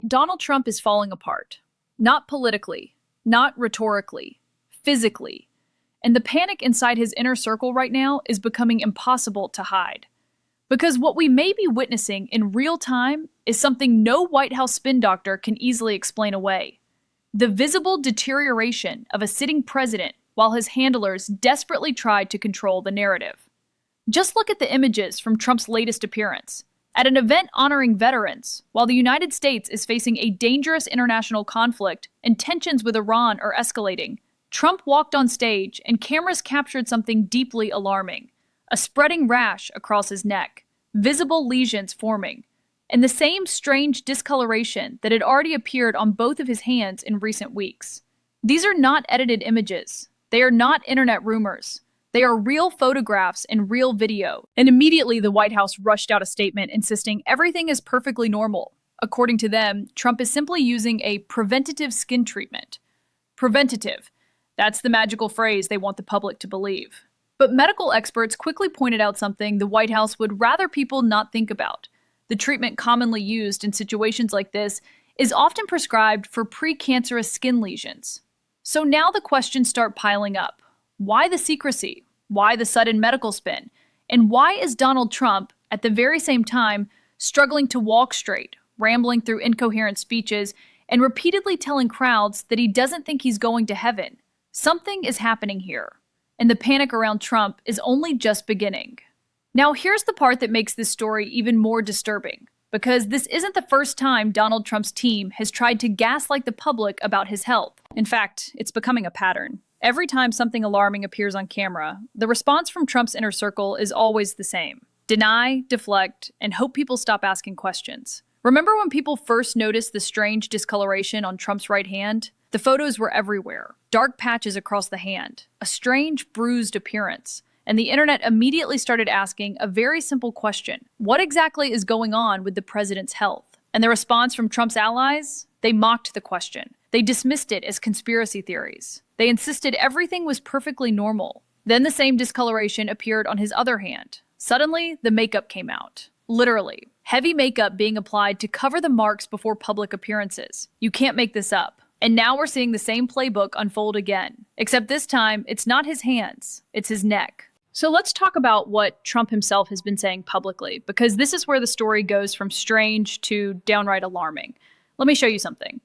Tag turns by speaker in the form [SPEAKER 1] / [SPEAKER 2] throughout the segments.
[SPEAKER 1] Donald Trump is falling apart. Not politically, not rhetorically, physically. And the panic inside his inner circle right now is becoming impossible to hide. Because what we may be witnessing in real time is something no White House spin doctor can easily explain away. The visible deterioration of a sitting president while his handlers desperately tried to control the narrative. Just look at the images from Trump's latest appearance. At an event honoring veterans, while the United States is facing a dangerous international conflict and tensions with Iran are escalating, Trump walked on stage and cameras captured something deeply alarming: a spreading rash across his neck, visible lesions forming, and the same strange discoloration that had already appeared on both of his hands in recent weeks. These are not edited images. They are not internet rumors. They are real photographs and real video. And immediately the White House rushed out a statement insisting everything is perfectly normal. According to them, Trump is simply using a preventative skin treatment. Preventative. That's the magical phrase they want the public to believe. But medical experts quickly pointed out something the White House would rather people not think about. The treatment commonly used in situations like this is often prescribed for precancerous skin lesions. So now the questions start piling up. Why the secrecy? Why the sudden medical spin? And why is Donald Trump, at the very same time, struggling to walk straight, rambling through incoherent speeches, and repeatedly telling crowds that he doesn't think he's going to heaven? Something is happening here, and the panic around Trump is only just beginning. Now, here's the part that makes this story even more disturbing, because this isn't the first time Donald Trump's team has tried to gaslight the public about his health. In fact, it's becoming a pattern. Every time something alarming appears on camera, the response from Trump's inner circle is always the same: deny, deflect, and hope people stop asking questions. Remember when people first noticed the strange discoloration on Trump's right hand? The photos were everywhere, dark patches across the hand, a strange bruised appearance. And the internet immediately started asking a very simple question: what exactly is going on with the president's health? And the response from Trump's allies? They mocked the question. They dismissed it as conspiracy theories. They insisted everything was perfectly normal. Then the same discoloration appeared on his other hand. Suddenly, the makeup came out. Literally, heavy makeup being applied to cover the marks before public appearances. You can't make this up. And now we're seeing the same playbook unfold again. Except this time, it's not his hands, it's his neck. So let's talk about what Trump himself has been saying publicly, because this is where the story goes from strange to downright alarming. Let me show you something.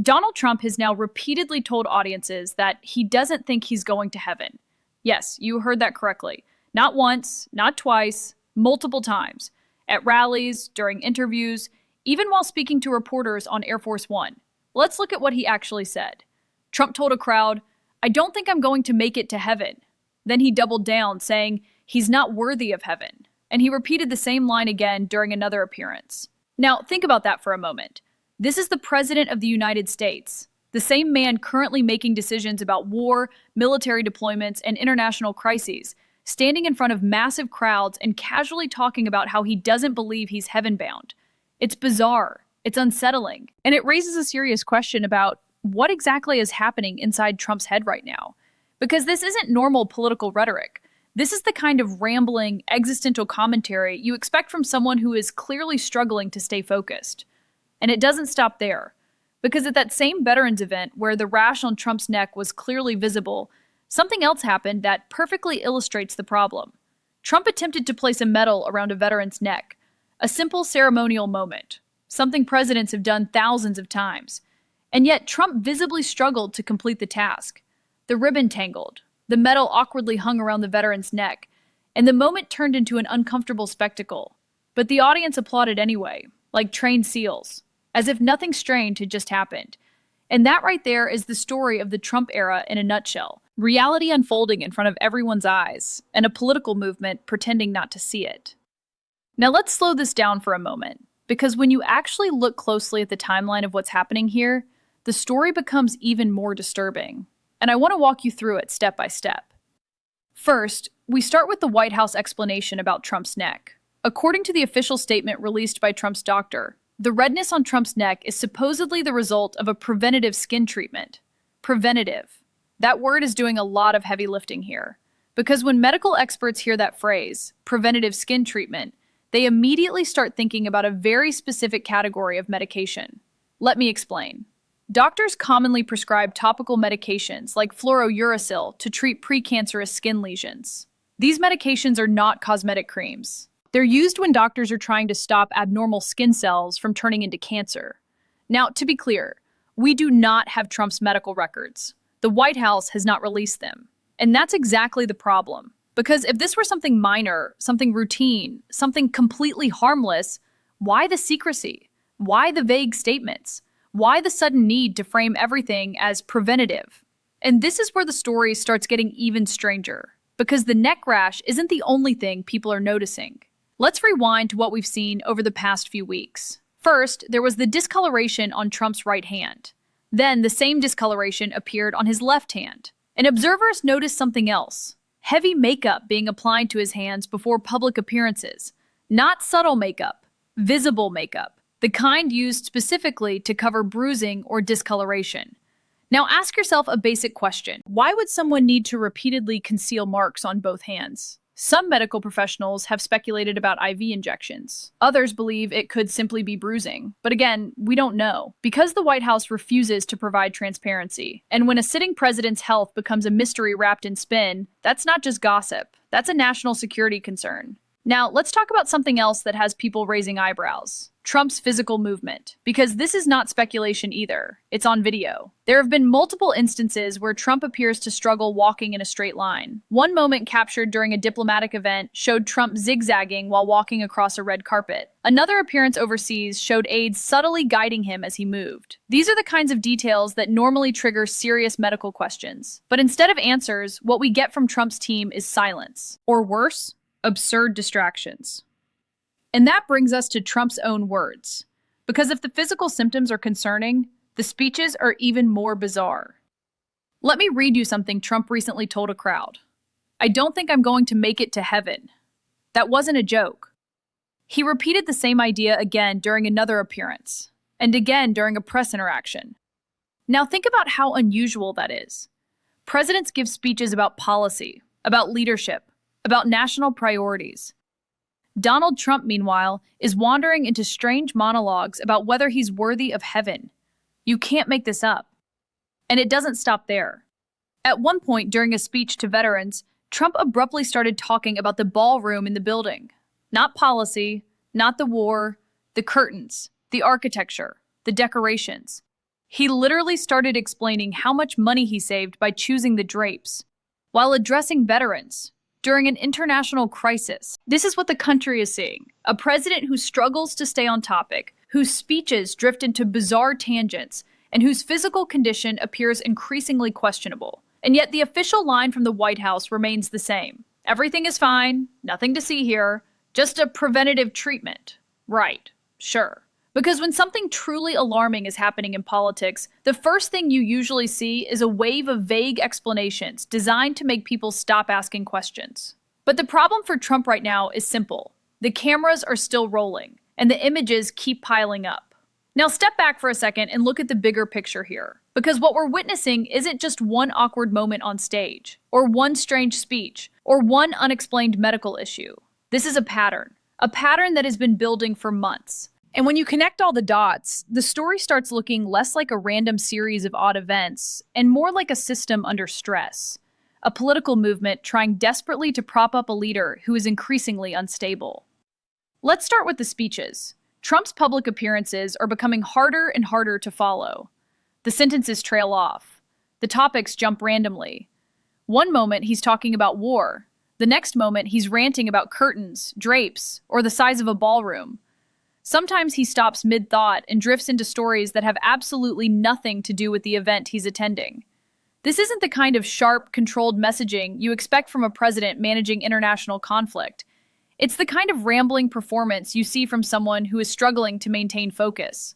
[SPEAKER 1] Donald Trump has now repeatedly told audiences that he doesn't think he's going to heaven. Yes, you heard that correctly. Not once, not twice, multiple times. At rallies, during interviews, even while speaking to reporters on Air Force One. Let's look at what he actually said. Trump told a crowd, "I don't think I'm going to make it to heaven." Then he doubled down, saying he's not worthy of heaven. And he repeated the same line again during another appearance. Now, think about that for a moment. This is the President of the United States, the same man currently making decisions about war, military deployments, and international crises, standing in front of massive crowds and casually talking about how he doesn't believe he's heaven-bound. It's bizarre. It's unsettling. And it raises a serious question about what exactly is happening inside Trump's head right now. Because this isn't normal political rhetoric. This is the kind of rambling, existential commentary you expect from someone who is clearly struggling to stay focused. And it doesn't stop there. Because at that same veterans event where the rash on Trump's neck was clearly visible, something else happened that perfectly illustrates the problem. Trump attempted to place a medal around a veteran's neck, a simple ceremonial moment, something presidents have done thousands of times. And yet Trump visibly struggled to complete the task. The ribbon tangled, the medal awkwardly hung around the veteran's neck, and the moment turned into an uncomfortable spectacle. But the audience applauded anyway, like trained seals, as if nothing strange had just happened. And that right there is the story of the Trump era in a nutshell. Reality unfolding in front of everyone's eyes, and a political movement pretending not to see it. Now let's slow this down for a moment, because when you actually look closely at the timeline of what's happening here, the story becomes even more disturbing. And I want to walk you through it step by step. First, we start with the White House explanation about Trump's neck. According to the official statement released by Trump's doctor, the redness on Trump's neck is supposedly the result of a preventative skin treatment. Preventative. That word is doing a lot of heavy lifting here. Because when medical experts hear that phrase, preventative skin treatment, they immediately start thinking about a very specific category of medication. Let me explain. Doctors commonly prescribe topical medications like fluorouracil to treat precancerous skin lesions. These medications are not cosmetic creams. They're used when doctors are trying to stop abnormal skin cells from turning into cancer. Now, to be clear, we do not have Trump's medical records. The White House has not released them. And that's exactly the problem. Because if this were something minor, something routine, something completely harmless, why the secrecy? Why the vague statements? Why the sudden need to frame everything as preventative? And this is where the story starts getting even stranger. Because the neck rash isn't the only thing people are noticing. Let's rewind to what we've seen over the past few weeks. First, there was the discoloration on Trump's right hand. Then the same discoloration appeared on his left hand. And observers noticed something else. Heavy makeup being applied to his hands before public appearances. Not subtle makeup, visible makeup. The kind used specifically to cover bruising or discoloration. Now ask yourself a basic question. Why would someone need to repeatedly conceal marks on both hands? Some medical professionals have speculated about IV injections. Others believe it could simply be bruising. But again, we don't know. Because the White House refuses to provide transparency. And when a sitting president's health becomes a mystery wrapped in spin, that's not just gossip. That's a national security concern. Now, let's talk about something else that has people raising eyebrows. Trump's physical movement. Because this is not speculation either. It's on video. There have been multiple instances where Trump appears to struggle walking in a straight line. One moment captured during a diplomatic event showed Trump zigzagging while walking across a red carpet. Another appearance overseas showed aides subtly guiding him as he moved. These are the kinds of details that normally trigger serious medical questions. But instead of answers, what we get from Trump's team is silence. Or worse, absurd distractions. And that brings us to Trump's own words. Because if the physical symptoms are concerning, the speeches are even more bizarre. Let me read you something Trump recently told a crowd. "I don't think I'm going to make it to heaven." That wasn't a joke. He repeated the same idea again during another appearance, and again during a press interaction. Now think about how unusual that is. Presidents give speeches about policy, about leadership, about national priorities. Donald Trump, meanwhile, is wandering into strange monologues about whether he's worthy of heaven. You can't make this up. And it doesn't stop there. At one point during a speech to veterans, Trump abruptly started talking about the ballroom in the building. Not policy, not the war, the curtains, the architecture, the decorations. He literally started explaining how much money he saved by choosing the drapes, while addressing veterans during an international crisis. This is what the country is seeing. A president who struggles to stay on topic, whose speeches drift into bizarre tangents, and whose physical condition appears increasingly questionable. And yet the official line from the White House remains the same. Everything is fine, nothing to see here, just a preventative treatment. Right, sure. Because when something truly alarming is happening in politics, the first thing you usually see is a wave of vague explanations designed to make people stop asking questions. But the problem for Trump right now is simple. The cameras are still rolling, and the images keep piling up. Now step back for a second and look at the bigger picture here. Because what we're witnessing isn't just one awkward moment on stage, or one strange speech, or one unexplained medical issue. This is a pattern that has been building for months. And when you connect all the dots, the story starts looking less like a random series of odd events and more like a system under stress. A political movement trying desperately to prop up a leader who is increasingly unstable. Let's start with the speeches. Trump's public appearances are becoming harder and harder to follow. The sentences trail off. The topics jump randomly. One moment he's talking about war. The next moment he's ranting about curtains, drapes, or the size of a ballroom. Sometimes he stops mid-thought and drifts into stories that have absolutely nothing to do with the event he's attending. This isn't the kind of sharp, controlled messaging you expect from a president managing international conflict. It's the kind of rambling performance you see from someone who is struggling to maintain focus.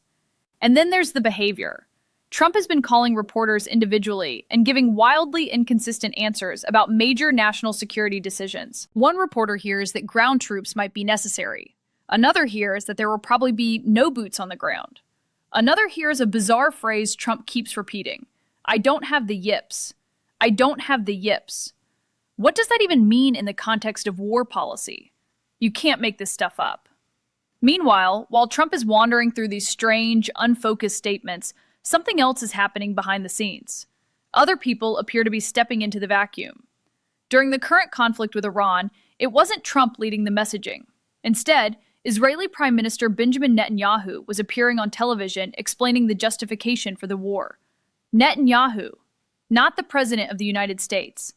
[SPEAKER 1] And then there's the behavior. Trump has been calling reporters individually and giving wildly inconsistent answers about major national security decisions. One reporter hears that ground troops might be necessary. Another hears that there will probably be no boots on the ground. Another hears a bizarre phrase Trump keeps repeating. "I don't have the yips. I don't have the yips." What does that even mean in the context of war policy? You can't make this stuff up. Meanwhile, while Trump is wandering through these strange, unfocused statements, something else is happening behind the scenes. Other people appear to be stepping into the vacuum. During the current conflict with Iran, it wasn't Trump leading the messaging. Instead, Israeli Prime Minister Benjamin Netanyahu was appearing on television explaining the justification for the war. Netanyahu, not the President of the United States.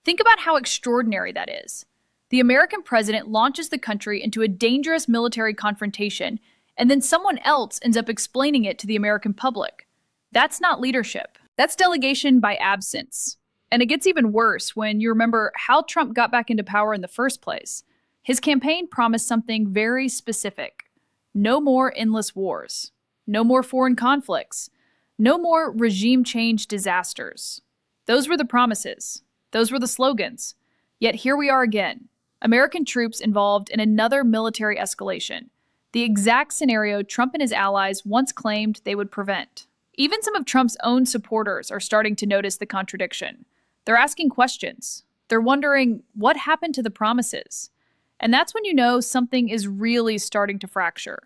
[SPEAKER 1] Think about how extraordinary that is. The American president launches the country into a dangerous military confrontation, and then someone else ends up explaining it to the American public. That's not leadership. That's delegation by absence. And it gets even worse when you remember how Trump got back into power in the first place. His campaign promised something very specific. No more endless wars. No more foreign conflicts. No more regime change disasters. Those were the promises. Those were the slogans. Yet here we are again. American troops involved in another military escalation. The exact scenario Trump and his allies once claimed they would prevent. Even some of Trump's own supporters are starting to notice the contradiction. They're asking questions. They're wondering what happened to the promises. And that's when you know something is really starting to fracture.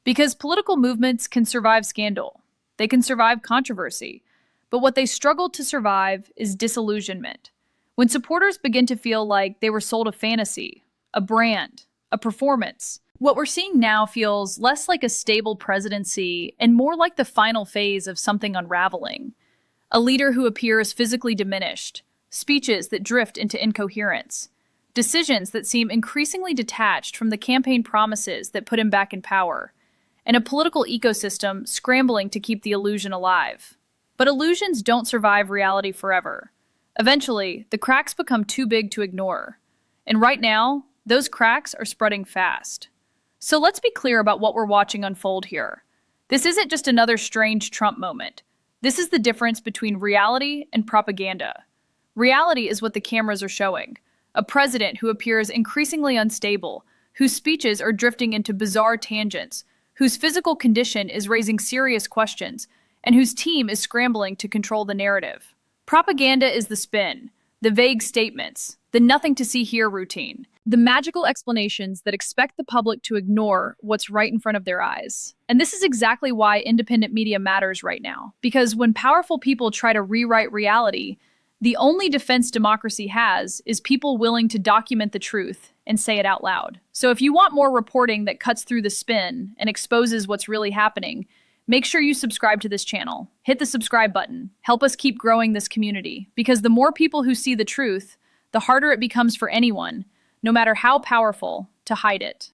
[SPEAKER 1] Because political movements can survive scandal. They can survive controversy. But what they struggle to survive is disillusionment. When supporters begin to feel like they were sold a fantasy, a brand, a performance, what we're seeing now feels less like a stable presidency and more like the final phase of something unraveling. A leader who appears physically diminished, speeches that drift into incoherence, decisions that seem increasingly detached from the campaign promises that put him back in power, and a political ecosystem scrambling to keep the illusion alive. But illusions don't survive reality forever. Eventually, the cracks become too big to ignore. And right now, those cracks are spreading fast. So let's be clear about what we're watching unfold here. This isn't just another strange Trump moment. This is the difference between reality and propaganda. Reality is what the cameras are showing. A president who appears increasingly unstable, whose speeches are drifting into bizarre tangents, whose physical condition is raising serious questions, and whose team is scrambling to control the narrative. Propaganda is the spin, the vague statements, the nothing to see here routine, the magical explanations that expect the public to ignore what's right in front of their eyes. And this is exactly why independent media matters right now. Because when powerful people try to rewrite reality, the only defense democracy has is people willing to document the truth and say it out loud. So if you want more reporting that cuts through the spin and exposes what's really happening, make sure you subscribe to this channel. Hit the subscribe button. Help us keep growing this community. Because the more people who see the truth, the harder it becomes for anyone, no matter how powerful, to hide it.